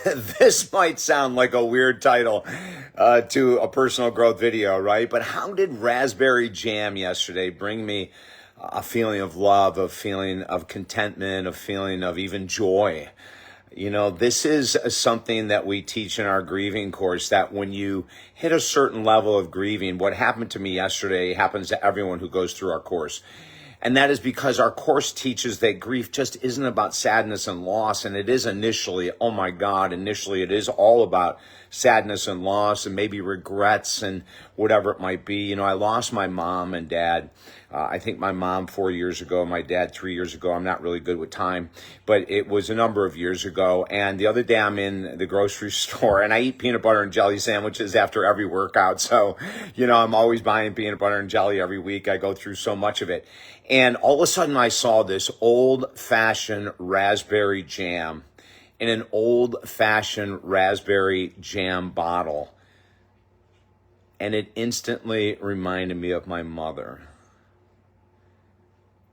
This might sound like a weird title to a personal growth video, right? But how did raspberry jam yesterday bring me a feeling of love, a feeling of contentment, a feeling of even joy? You know, this is something that we teach in our grieving course, that when you hit a certain level of grieving, what happened to me yesterday happens to everyone who goes through our course. And that is because our course teaches that grief just isn't about sadness and loss. And it is initially, oh my God, initially it is all about sadness and loss and maybe regrets and whatever it might be. You know, I lost my mom and dad. I think my mom 4 years ago, my dad 3 years ago. I'm not really good with time, but it was a number of years ago. And the other day I'm in the grocery store and I eat peanut butter and jelly sandwiches after every workout. So, you know, I'm always buying peanut butter and jelly every week. I go through so much of it. And all of a sudden I saw this old-fashioned raspberry jam in an old-fashioned raspberry jam bottle. And it instantly reminded me of my mother.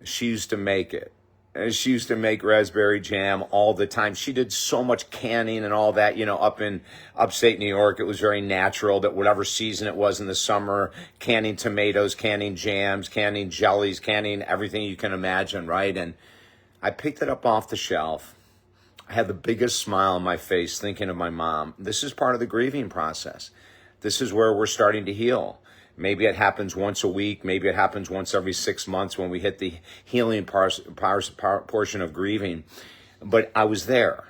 She used to make it. And she used to make raspberry jam all the time. She did so much canning and all that, you know, up in upstate New York. It was very natural that whatever season it was in the summer, canning tomatoes, canning jams, canning jellies, canning everything you can imagine, right? And I picked it up off the shelf. I had the biggest smile on my face thinking of my mom. This is part of the grieving process. This is where we're starting to heal. Maybe it happens once a week. Maybe it happens once every 6 months when we hit the healing portion of grieving. But I was there.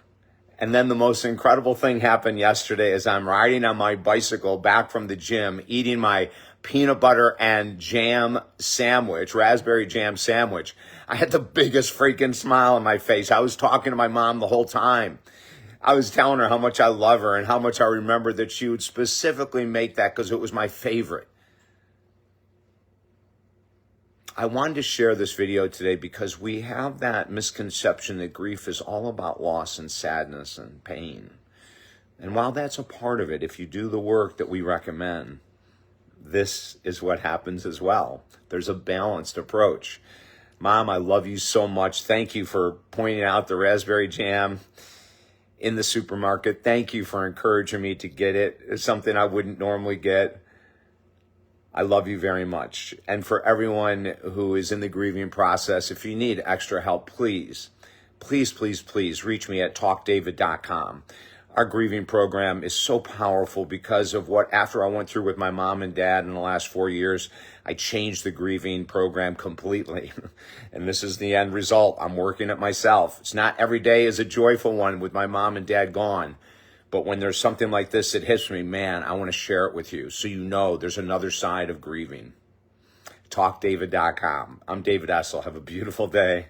And then the most incredible thing happened yesterday as I'm riding on my bicycle back from the gym, eating my peanut butter and jam sandwich, raspberry jam sandwich. I had the biggest freaking smile on my face. I was talking to my mom the whole time. I was telling her how much I love her and how much I remember that she would specifically make that because it was my favorite. I wanted to share this video today because we have that misconception that grief is all about loss and sadness and pain. And while that's a part of it, if you do the work that we recommend, this is what happens as well. There's a balanced approach. Mom, I love you so much. Thank you for pointing out the raspberry jam in the supermarket. Thank you for encouraging me to get it. It's something I wouldn't normally get. I love you very much. And for everyone who is in the grieving process, if you need extra help, please reach me at talkdavid.com. Our grieving program is so powerful because of what, after I went through with my mom and dad in the last 4 years, I changed the grieving program completely. And this is the end result. I'm working it myself. It's not every day is a joyful one with my mom and dad gone. But when there's something like this that hits me, man, I want to share it with you so you know there's another side of grieving. TalkDavid.com. I'm David Essel. Have a beautiful day.